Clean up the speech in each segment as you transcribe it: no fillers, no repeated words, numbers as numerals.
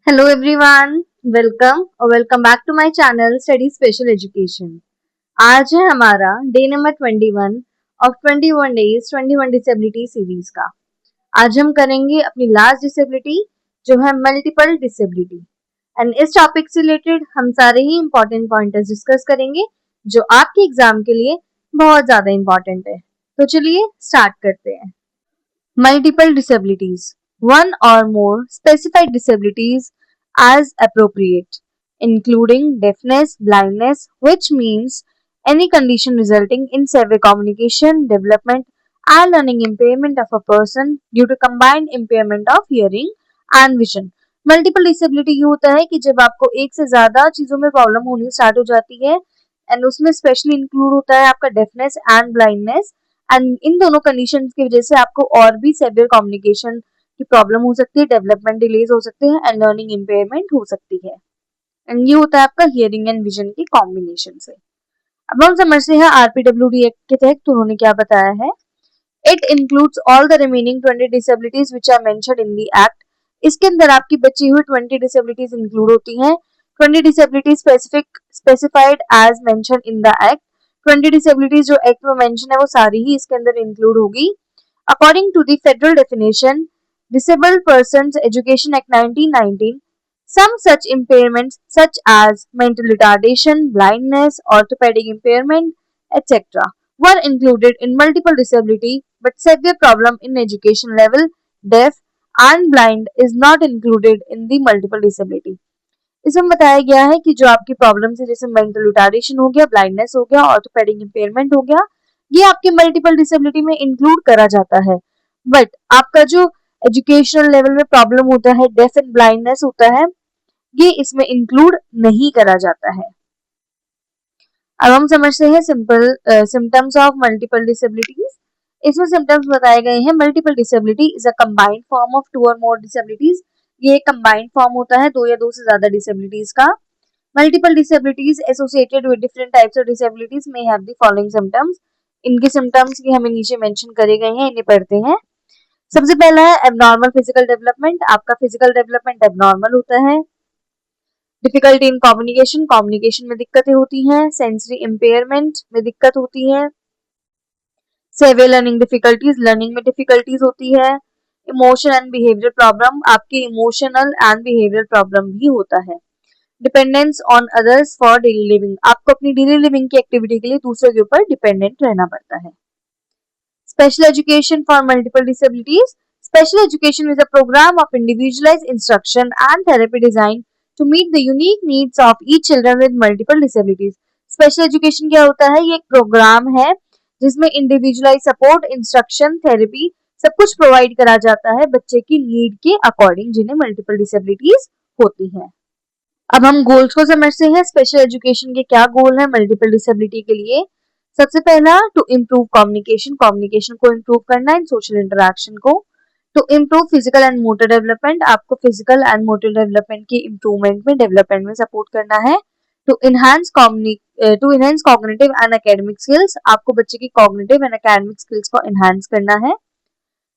Hello everyone, welcome back to my channel Study Special Education। आज है हमारा day number 21 of 21 days 21 disability series का। आज हम करेंगे अपनी लास्ट डिसेबिलिटी जो है मल्टीपल डिसेबिलिटी एंड इस टॉपिक से रिलेटेड हम सारे ही इंपॉर्टेंट पॉइंटर्स डिस्कस करेंगे जो आपके एग्जाम के लिए बहुत ज्यादा इंपॉर्टेंट है। तो चलिए स्टार्ट करते हैं। Multiple disabilities. One or more specified disabilities as appropriate, including deafness, blindness, which means any condition resulting in severe communication, development, and learning impairment of a person due to combined impairment of hearing and vision. Multiple disability ये होता है कि जब आपको एक से ज्यादा चीजों में प्रॉब्लम होनी स्टार्ट हो जाती है एंड उसमें स्पेशली इंक्लूड होता है आपका deafness and blindness and in दोनों कंडीशंस की वजह से आपको और भी सेवियर कम्युनिकेशन की प्रॉब्लम हो सकती है, डेवलपमेंट डिलेज हो सकते हैं एंड लर्निंग इम्पेयरमेंट हो सकती है। एंड ये होता है आपका हियरिंग एंड विजन के कॉम्बिनेशन से। अब हम समझते हैं आरपीडब्ल्यूडी एक्ट के तहत तो उन्होंने क्या बताया है। It includes all the remaining 20 disabilities which are mentioned in the act. इसके अंदर आपकी बची हुई 20 डिसेबिलिटीज इंक्लूड होती हैं। 20 disabilities specified as mentioned in the act. 20 disabilities जो एक्ट में मेंशन है वो सारी ही इसके अंदर इंक्लूड होगी। According to the federal definition Disabled Persons Education Act 1919, some such impairments such as mental retardation, blindness, orthopedic impairment, etc. were included in multiple disability, but severe problem in education level, deaf and blind is not included in the multiple disability। इसमें बताया गया है कि जो आपकी problem है जैसे mental retardation हो गया, ब्लाइंडनेस हो गया, ऑर्थोपेडिक इम्पेयरमेंट हो गया, ये आपके मल्टीपल डिसेबिलिटी में इंक्लूड करा जाता है। बट आपका जो एजुकेशनल लेवल में प्रॉब्लम होता है, डेफ एंड ब्लाइंडनेस होता है, ये इसमें इंक्लूड नहीं करा जाता है। अब हम समझते हैं simple symptoms of multiple disabilities. इसमें सिम्टम्स बताए गए हैं। Multiple disability is a combined form of 2 और मोर डिसेबिलिटीज। ये कंबाइंड फॉर्म होता है 2 या 2 से ज्यादा डिसेबिलिटीज का। Multiple disabilities associated with different types of disabilities may have the following symptoms. इनके सिम्टम्स ये हमें नीचे मेंशन करे गए हैं, इन्हें पढ़ते हैं। सबसे पहला है एबनॉर्मल फिजिकल डेवलपमेंट। आपका फिजिकल डेवलपमेंट एबनॉर्मल होता है। डिफिकल्टी इन कम्युनिकेशन, कम्युनिकेशन में दिक्कतें होती हैं। सेंसरी इम्पेयरमेंट में दिक्कत होती है। सेवियर लर्निंग डिफिकल्टीज, लर्निंग में डिफिकल्टीज होती है। इमोशन एंड बिहेवियर प्रॉब्लम, आपके इमोशनल एंड बिहेवियर प्रॉब्लम भी होता है। Dependence on others for daily living, आपको अपनी डेली लिविंग की एक्टिविटी के लिए दूसरों के ऊपर डिपेंडेंट रहना पड़ता है। Special education for multiple disabilities. Special education is a program of individualized instruction and therapy designed to meet the unique needs of each children with multiple disabilities। Special education क्या होता है? ये एक प्रोग्राम है जिसमें इंडिविजुअलाइज सपोर्ट, इंस्ट्रक्शन, थेरेपी सब कुछ provide करा जाता है बच्चे की नीड के अकॉर्डिंग जिन्हें मल्टीपल डिसेबिलिटीज होती है। अब हम गोल्स को समझते हैं। स्पेशल एजुकेशन के क्या गोल है मल्टीपल डिसेबिलिटी के लिए। सबसे पहला टू इम्प्रूव कम्युनिकेशन, कम्युनिकेशन को इम्प्रूव करना है, सोशल इंटरेक्शन को। To improve physical and motor development, आपको फिजिकल एंड मोटर डेवलपमेंट की इम्प्रूवमेंट में, डेवलपमेंट में सपोर्ट करना है। To enhance cognitive and academic skills, आपको बच्चे की कॉग्निटिव एंड एकेडमिक स्किल्स को इनहांस करना है।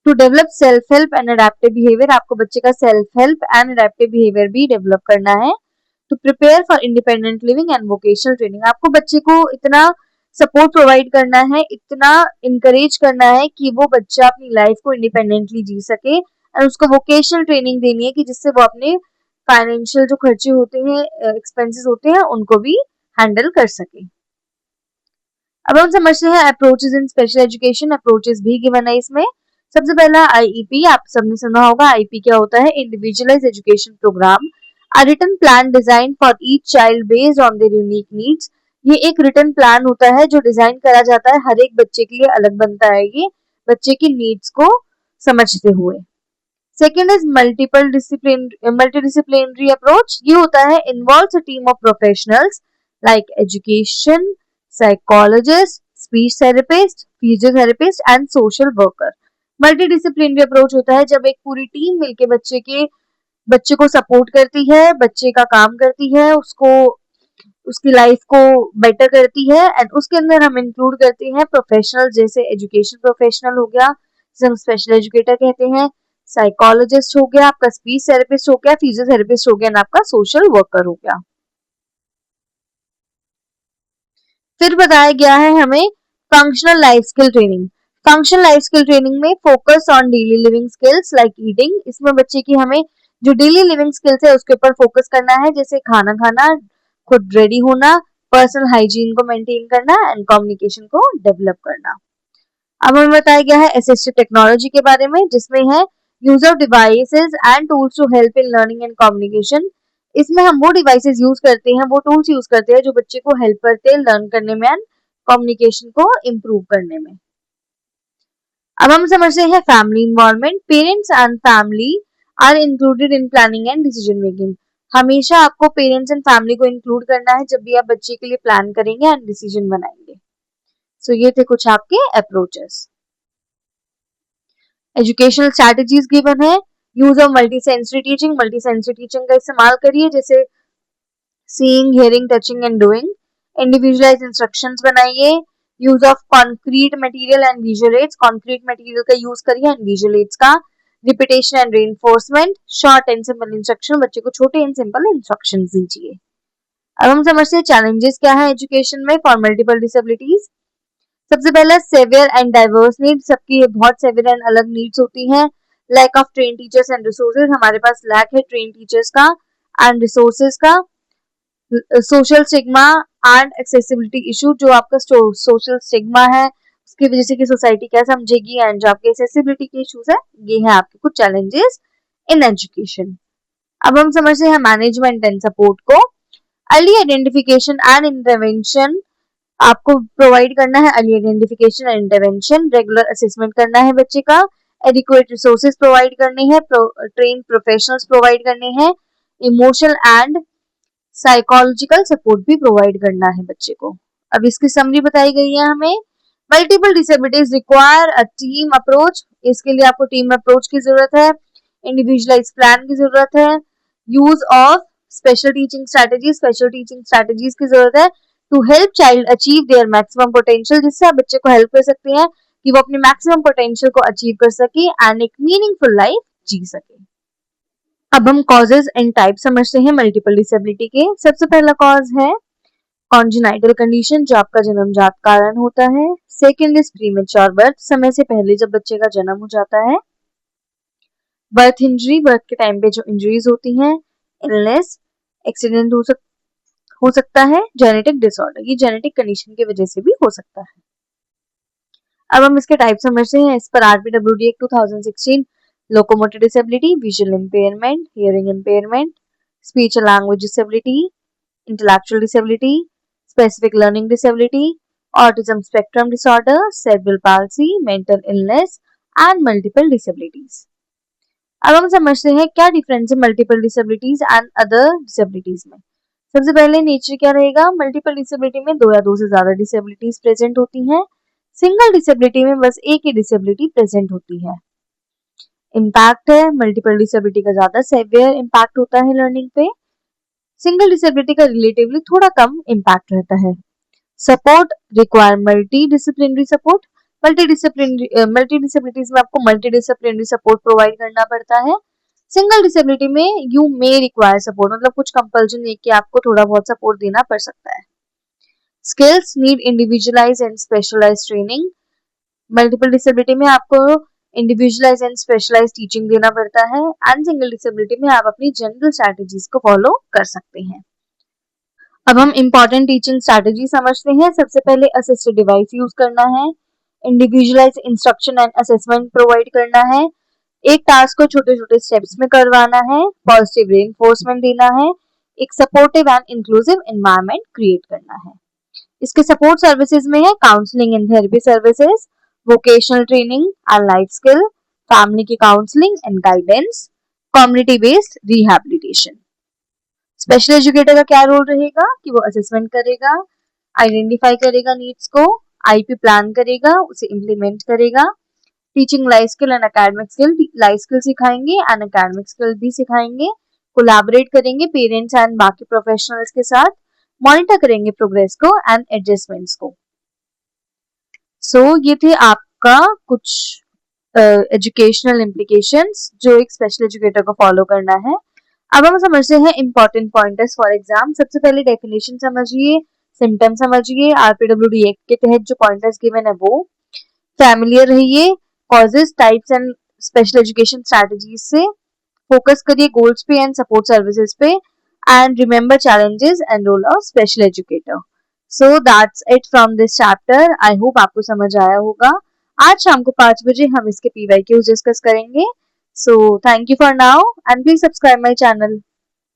To develop self help and adaptive behaviour, आपको बच्चे का self help and adaptive behaviour भी डेवलप करना है। To prepare for independent living and vocational training, आपको बच्चे को इतना सपोर्ट प्रोवाइड करना है, इतना इंकरेज करना है कि वो बच्चा अपनी लाइफ को इंडिपेंडेंटली जी सके और उसको वोकेशनल ट्रेनिंग देनी है कि जिससे वो अपने फाइनेंशियल जो खर्चे होते हैं, एक्सपेंसेस होते हैं, उनको भी हैंडल कर सके। अब हम समझते हैं अप्रोचेस इन स्पेशल एजुकेशन। अप्रोचेस भी गिवन है इसमें। सबसे पहला आईईपी, आप सबने सुना होगा आईईपी क्या होता है? Individualised education programme, a written plan design for each child based on their unique needs. ये एक रिटन प्लान होता है जो डिजाइन करा जाता है, हर एक बच्चे के लिए अलग बनता है ये बच्चे की नीड्स को समझते हुए। Second is multidisciplinary approach. ये होता है involves a team of professionals like education, psychologist, speech therapist, physiotherapist and social worker. Multidisciplinary approach होता है जब एक पूरी टीम मिलके बच्चे को सपोर्ट करती है, बच्चे का काम करती है, उसको उसकी लाइफ को बेटर करती है एंड उसके अंदर हम इंक्लूड करते हैं प्रोफेशनल, जैसे एजुकेशन प्रोफेशनल हो गया जिसे हम स्पेशल एजुकेटर कहते हैं, साइकोलॉजिस्ट हो गया, आपका स्पीच थेरेपिस्ट हो गया, फिजियोथेरेपिस्ट हो गया, और आपका सोशल वर्कर हो गया। फिर बताया गया है हमें functional life skill training. Functional life skill training में focus on daily living skills like eating. इसमें बच्चे की हमें जो डेली लिविंग स्किल्स है उसके ऊपर फोकस करना है, जैसे खाना खाना, खुद रेडी होना, पर्सनल हाइजीन को मेंटेन करना एंड कम्युनिकेशन को डेवलप करना। अब हमें बताया गया है असिस्टिव टेक्नोलॉजी के बारे में, जिसमें है use of devices and tools to help in learning and communication. इसमें हम वो डिवाइसेस यूज करते हैं, वो टूल्स यूज करते हैं जो बच्चे को हेल्प करते हैं लर्न करने में एंड कम्युनिकेशन को इम्प्रूव करने में। अब हम समझते हैं family involvement. Parents and family are included in planning and decision making. हमेशा आपको पेरेंट्स एंड फैमिली को इंक्लूड करना है जब भी आप बच्चे के लिए प्लान करेंगे एंड डिसीजन बनाएंगे। सो ये थे कुछ आपके अप्रोचेस। एजुकेशनल स्ट्रैटेजीज गिवन है। Use of multi sensory teaching. Multi sensory teaching का इस्तेमाल करिए, जैसे seeing, hearing, touching and doing. Individualise instructions बनाइए। Use of concrete material and visual aids. Concrete material का यूज करिए एंड विजुअल एड्स का। Repetition and reinforcement. Short and simple instruction. बच्चे को छोटे एंड सिंपल इंस्ट्रक्शन दीजिए। अब हम समझते हैं चैलेंजेस क्या है एजुकेशन में फॉर मल्टीपल डिसेबिलिटीज। सबसे पहला सेवियर एंड डाइवर्स नीड। सबकी बहुत सेवियर एंड अलग नीड्स होती हैं। Lack of train teachers and resources. हमारे पास लैक है ट्रेन टीचर्स का एंड रिसोर्सेज का। Social stigma and accessibility issue. जो आपका सोशल स्टिग्मा है उसकी वजह से कि सोसाइटी क्या समझेगी, एंड जो आपके एक्सेसिबिलिटी के इश्यूज है, ये है आपके कुछ चैलेंजेस इन एजुकेशन। अब हम समझते हैं मैनेजमेंट एंड सपोर्ट को। अर्ली आइडेंटिफिकेशन एंड इंटरवेंशन आपको प्रोवाइड करना है। Early identification and intervention. Regular assessment करना है बच्चे का। एडिक्वेट रिसोर्सेज प्रोवाइड करने हैं। ट्रेन प्रोफेशनल्स प्रोवाइड करने हैं। इमोशनल एंड साइकोलॉजिकल सपोर्ट भी प्रोवाइड करना है बच्चे को। अब इसकी समरी बताई गई है हमें। Multiple disabilities require a team approach. इसके लिए आपको टीम अप्रोच की जरूरत है। इंडिविजुअलाइज प्लान की जरूरत है। Use of special teaching strategies. Special teaching strategies की जरूरत है to help child achieve their maximum potential, जिससे आप बच्चे को हेल्प कर सकते हैं कि वो अपने मैक्सिमम पोटेंशियल को अचीव कर सके एंड एक मीनिंगफुल लाइफ जी सके। अब हम कॉजेज एंड टाइप समझते हैं मल्टीपल डिसेबिलिटी के। सबसे पहला कॉज है कॉन्जेनाइटल कंडीशन, जो आपका जन्मजात कारण होता है। सेकेंड इज प्रीमेच्योर बर्थ, समय से पहले जब बच्चे का जन्म हो जाता है। बर्थ इंजरी, बर्थ के टाइम पे जो इंजरीज होती हैं। इलनेस, एक्सीडेंट हो सकता है। जेनेटिक डिसऑर्डर, ये जेनेटिक कंडीशन की वजह से भी हो सकता है। अब हम इसके टाइप समझते हैं। इस पर RPWD act 2016, locomotor disability, visual impairment, hearing impairment, speech and language disability, intellectual disability, specific learning disability, autism spectrum disorder, cerebral palsy, mental illness and multiple disabilities. अब हम समझते हैं क्या डिफरेंस है multiple disabilities and other disabilities में। सबसे पहले nature क्या रहेगा। मल्टीपल डिसेबिलिटी में दो या दो से ज्यादा डिसेबिलिटीज प्रेजेंट होती हैं। सिंगल डिसेबिलिटी में बस एक ही डिसेबिलिटी प्रेजेंट होती है। इम्पैक्ट है, मल्टीपल डिसेबिलिटी का ज्यादा सेवियर इम्पैक्ट होता है लर्निंग पे। सिंगल डिसेबिलिटी का रिलेटिवली थोड़ा कम इम्पैक्ट रहता है। Support require multi disciplinary support. Multi disabilities में आपको मल्टी डिसिप्लिनरी सपोर्ट प्रोवाइड करना पड़ता है। सिंगल डिसेबिलिटी में यू मे रिक्वायर सपोर्ट, मतलब कुछ कंपल्जन है कि आपको थोड़ा बहुत सपोर्ट देना पड़ सकता है। Skills need individualise and specialise training. Multiple disability में आपको इंडिविजुअलाइज एंड स्पेशलाइज टीचिंग देना पड़ता है एंड सिंगल डिसेबिलिटी में आप अपनी जनरल स्ट्रैटेजीज को फॉलो कर सकते हैं। अब हम इंपॉर्टेंट टीचिंग स्ट्रैटेजी समझते हैं। सबसे पहले असिस्टेड डिवाइस यूज करना है। Individualise instruction and assessment provide करना है। एक टास्क को छोटे छोटे स्टेप्स में करवाना है। पॉजिटिव रेनफोर्समेंट देना है। एक supportive and inclusive environment create करना है। इसके सपोर्ट सर्विसेज में है counselling and therapy services, vocational training and life skill, family की counselling and guidance, community based rehabilitation. Special educator का क्या रोल रहेगा कि वो असेसमेंट करेगा, आइडेंटिफाई करेगा नीड्स को, आईपी प्लान करेगा, उसे इम्प्लीमेंट करेगा। Teaching life skill and academic skill, life skill सिखाएंगे एंड एकेडमिक स्किल भी सिखाएंगे। कोलैबोरेट करेंगे पेरेंट्स एंड बाकी प्रोफेशनल्स के साथ। मॉनिटर करेंगे प्रोग्रेस को एंड एडजस्टमेंट्स को। सो ये थे आपका कुछ एजुकेशनल इम्प्लीकेशंस जो एक स्पेशल एजुकेटर को फॉलो करना है। अब हम समझते हैं इंपॉर्टेंट पॉइंटर्स फॉर एग्जाम। सबसे पहले डेफिनेशन समझिए, सिम्टम समझिए, आरपीडब्ल्यूडी एक्ट के तहत जो पॉइंटर्स गिवन है वो फैमिलियर रहिए, causes, types and special education strategies से फोकस करिए, गोल्स पे एंड सपोर्ट सर्विसेज पे, and remember challenges and role of special educator. So that's it from this chapter. I hope आपको समझ आया होगा। आज शाम को 5 बजे हम इसके PYQs डिस्कस करेंगे। So thank you for now and please subscribe my channel.